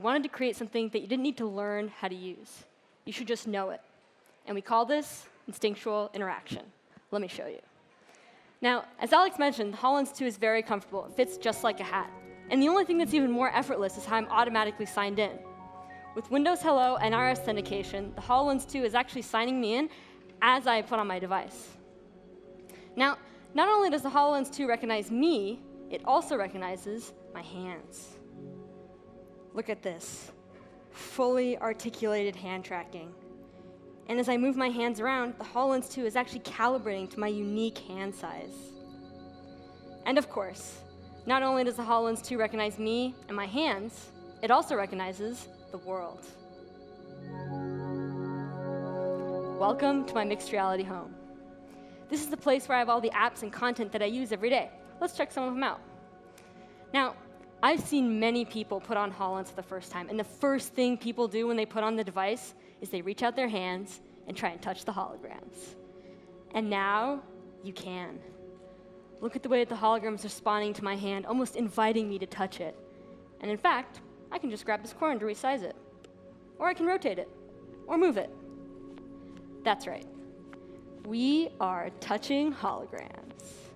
wanted to create something that you didn't need to learn how to use. You should just know it. And we call this instinctual interaction. Let me show you. Now, as Alex mentioned, the HoloLens 2 is very comfortable. It fits just like a hat. And the only thing that's even more effortless is how I'm automatically signed in. With Windows Hello and iOS authentication, the HoloLens 2 is actually signing me in as I put on my device. Now, not only does the HoloLens 2 recognize me, it also recognizes my hands. Look at this. Fully articulated hand tracking. And as I move my hands around, the HoloLens 2 is actually calibrating to my unique hand size. And of course, not only does the HoloLens 2 recognize me and my hands, it also recognizes the world. Welcome to my mixed reality home. This is the place where I have all the apps and content that I use every day. Let's check some of them out. Now, I've seen many people put on HoloLens for the first time, and the first thing people do when they put on the device is they reach out their hands and try and touch the holograms. And now, you can. Look at the way that the hologram's responding to my hand, almost inviting me to touch it. And in fact, I can just grab this corner to resize it. Or I can rotate it, or move it. That's right. We are touching holograms.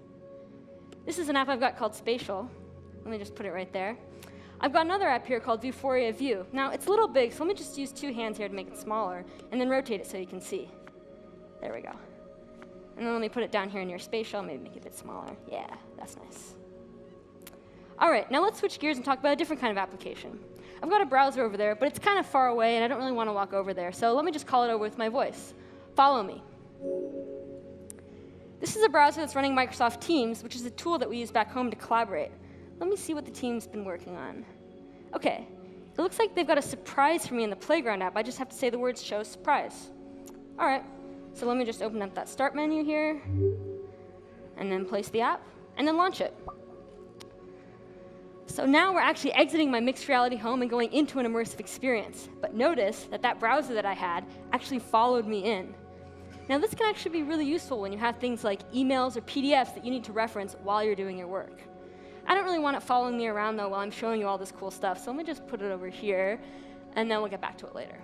This is an app I've got called Spatial. Let me just put it right there. I've got another app here called Vuforia View. Now, it's a little big, so let me just use 2 hands here to make it smaller, and then rotate it so you can see. There we go. And then let me put it down here in your Spatial, maybe make it a bit smaller. Yeah, that's nice. All right, now let's switch gears and talk about a different kind of application. I've got a browser over there, but it's kind of far away, and I don't really want to walk over there, so let me just call it over with my voice. Follow me. This is a browser that's running Microsoft Teams, which is a tool that we use back home to collaborate. Let me see what the team's been working on. OK, it looks like they've got a surprise for me in the Playground app. I just have to say the words show surprise. All right, so let me just open up that start menu here, and then place the app, and then launch it. So now we're actually exiting my mixed reality home and going into an immersive experience. But notice that that browser that I had actually followed me in. Now, this can actually be really useful when you have things like emails or PDFs that you need to reference while you're doing your work. I don't really want it following me around, though, while I'm showing you all this cool stuff. So let me just put it over here, and then we'll get back to it later.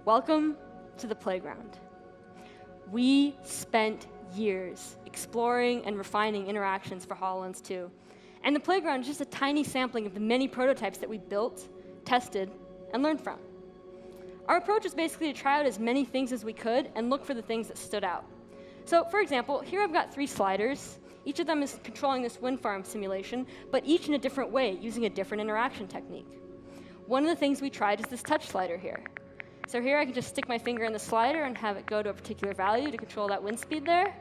Welcome to the playground. We spent years exploring and refining interactions for HoloLens 2. And the playground is just a tiny sampling of the many prototypes that we built, tested, and learned from. Our approach is basically to try out as many things as we could and look for the things that stood out. So for example, here I've got 3 sliders. Each of them is controlling this wind farm simulation, but each in a different way, using a different interaction technique. One of the things we tried is this touch slider here. So here I can just stick my finger in the slider and have it go to a particular value to control that wind speed there.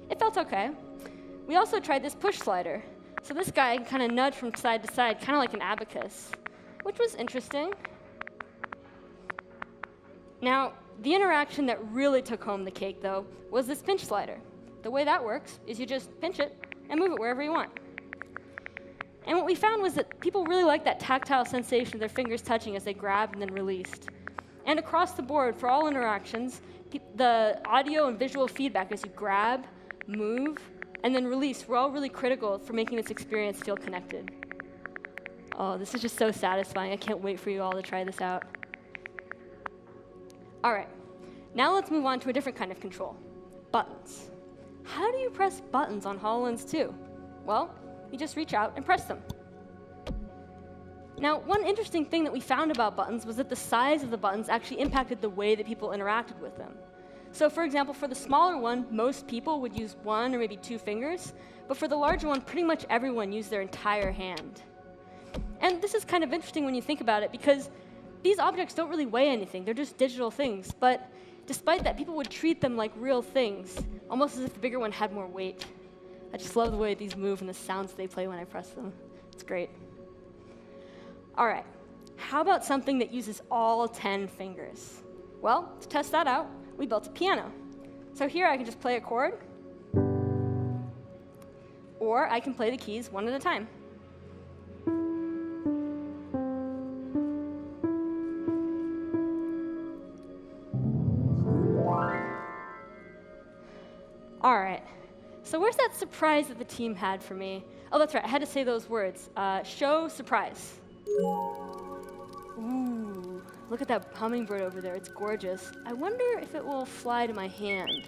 It felt OK. We also tried this push slider. So this guy can kind of nudge from side to side, kind of like an abacus, which was interesting. Now, the interaction that really took home the cake, though, was this pinch slider. The way that works is you just pinch it and move it wherever you want. And what we found was that people really like that tactile sensation of their fingers touching as they grabbed and then released. And across the board, for all interactions, the audio and visual feedback as you grab, move, and then release were all really critical for making this experience feel connected. Oh, this is just so satisfying. I can't wait for you all to try this out. All right, now let's move on to a different kind of control, buttons. How do you press buttons on HoloLens 2? Well, you just reach out and press them. Now, one interesting thing that we found about buttons was that the size of the buttons actually impacted the way that people interacted with them. So for example, for the smaller one, most people would use 1 or maybe 2 fingers, but for the larger one, pretty much everyone used their entire hand. And this is kind of interesting when you think about it, because these objects don't really weigh anything. They're just digital things. But despite that, people would treat them like real things, almost as if the bigger one had more weight. I just love the way these move and the sounds they play when I press them. It's great. All right, how about something that uses all 10 fingers? Well, to test that out, we built a piano. So here I can just play a chord, or I can play the keys one at a time. All right, so where's that surprise that the team had for me? Oh, that's right. I had to say those words. Show surprise. Ooh, look at that hummingbird over there. It's gorgeous. I wonder if it will fly to my hand.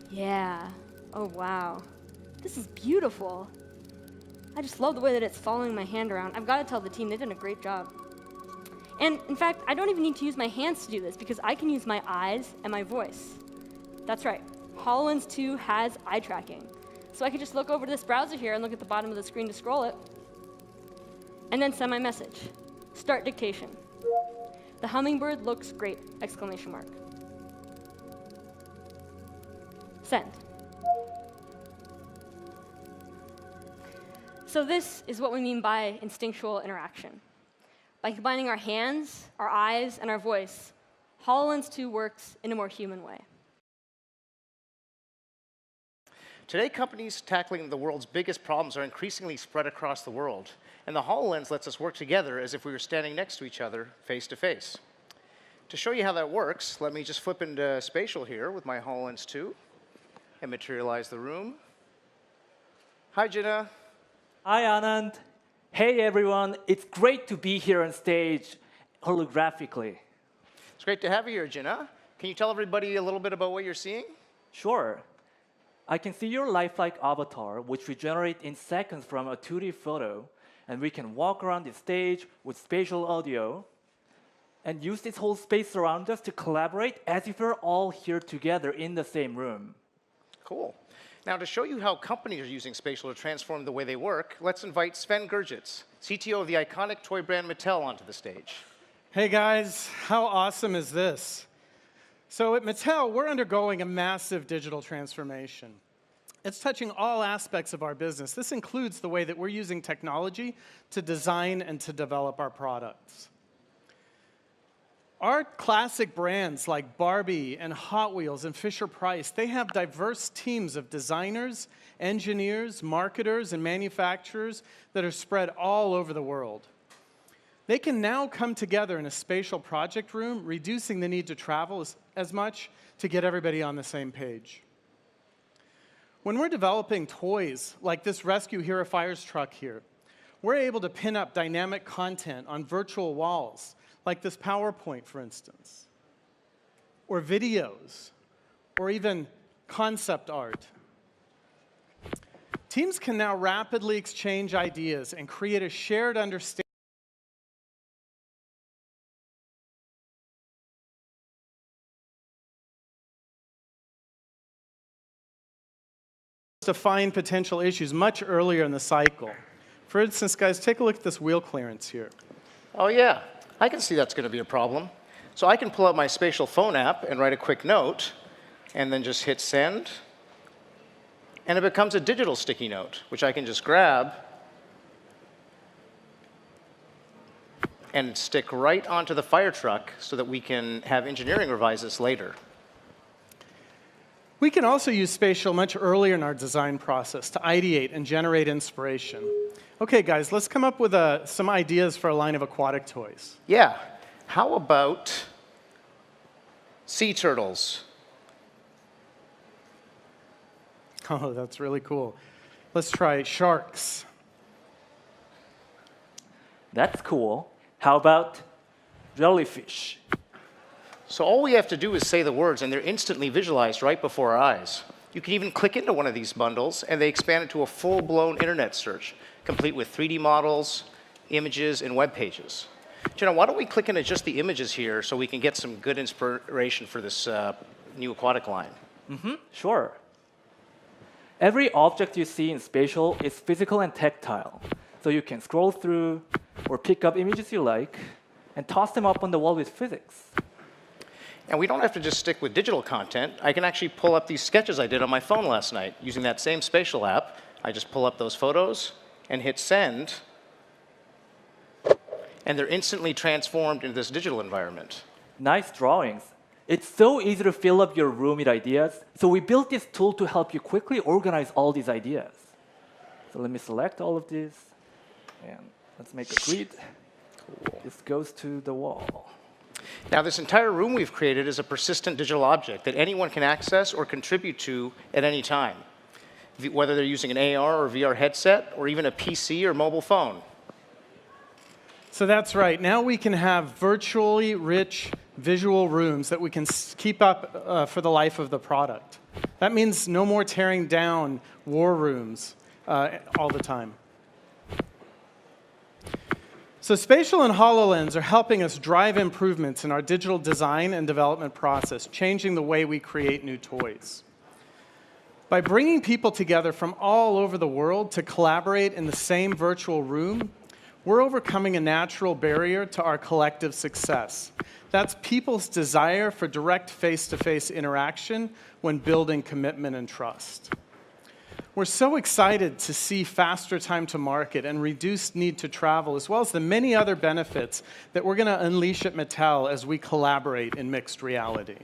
Yeah. Oh, wow. This is beautiful. I just love the way that it's following my hand around. I've got to tell the team, they've done a great job. And in fact, I don't even need to use my hands to do this because I can use my eyes and my voice. That's right. HoloLens 2 has eye tracking. So I could just look over to this browser here and look at the bottom of the screen to scroll it, and then send my message. Start dictation. The hummingbird looks great! Exclamation mark. Send. So this is what we mean by instinctual interaction. By combining our hands, our eyes, and our voice, HoloLens 2 works in a more human way. Today, companies tackling the world's biggest problems are increasingly spread across the world. And the HoloLens lets us work together as if we were standing next to each other, face to face. To show you how that works, let me just flip into spatial here with my HoloLens 2 and materialize the room. Hi, Jinnah. Hi, Anand. Hey, everyone. It's great to be here on stage holographically. It's great to have you here, Jinnah. Can you tell everybody a little bit about what you're seeing? Sure. I can see your lifelike avatar, which we generate in seconds from a 2D photo, and we can walk around the stage with spatial audio and use this whole space around us to collaborate as if we're all here together in the same room. Cool. Now, to show you how companies are using spatial to transform the way they work, let's invite Sven Gerjits, CTO of the iconic toy brand Mattel, onto the stage. Hey guys, how awesome is this? So at Mattel, we're undergoing a massive digital transformation. It's touching all aspects of our business. This includes the way that we're using technology to design and to develop our products. Our classic brands like Barbie and Hot Wheels and Fisher-Price, they have diverse teams of designers, engineers, marketers, and manufacturers that are spread all over the world. They can now come together in a spatial project room, reducing the need to travel as much to get everybody on the same page. When we're developing toys like this Rescue Hero Fires truck here, we're able to pin up dynamic content on virtual walls, like this PowerPoint, for instance, or videos, or even concept art. Teams can now rapidly exchange ideas and create a shared understanding to find potential issues much earlier in the cycle. For instance, guys, take a look at this wheel clearance here. Oh, yeah. I can see that's going to be a problem. So I can pull out my spatial phone app and write a quick note, and then just hit send. And it becomes a digital sticky note, which I can just grab and stick right onto the fire truck so that we can have engineering revise this later. We can also use spatial much earlier in our design process to ideate and generate inspiration. Okay, guys, let's come up with some ideas for a line of aquatic toys. Yeah. How about sea turtles? Oh, that's really cool. Let's try sharks. That's cool. How about jellyfish? So all we have to do is say the words, and they're instantly visualized right before our eyes. You can even click into one of these bundles, and they expand into a full-blown internet search, complete with 3D models, images, and web pages. Jinnah, why don't we click into just the images here so we can get some good inspiration for this new aquatic line? Sure. Every object you see in spatial is physical and tactile. So you can scroll through or pick up images you like and toss them up on the wall with physics. And we don't have to just stick with digital content. I can actually pull up these sketches I did on my phone last night using that same spatial app. I just pull up those photos and hit send, and they're instantly transformed into this digital environment. Nice drawings. It's so easy to fill up your room with ideas, so we built this tool to help you quickly organize all these ideas. So let me select all of these, and let's make a grid. Cool. This goes to the wall. Now, this entire room we've created is a persistent digital object that anyone can access or contribute to at any time. whether they're using an AR or VR headset, or even a PC or mobile phone. So that's right. Now we can have virtually rich visual rooms that we can keep up for the life of the product. That means no more tearing down war rooms all the time. So Spatial and HoloLens are helping us drive improvements in our digital design and development process, changing the way we create new toys. By bringing people together from all over the world to collaborate in the same virtual room, we're overcoming a natural barrier to our collective success. That's people's desire for direct face-to-face interaction when building commitment and trust. We're so excited to see faster time to market and reduced need to travel, as well as the many other benefits that we're going to unleash at Mattel as we collaborate in mixed reality.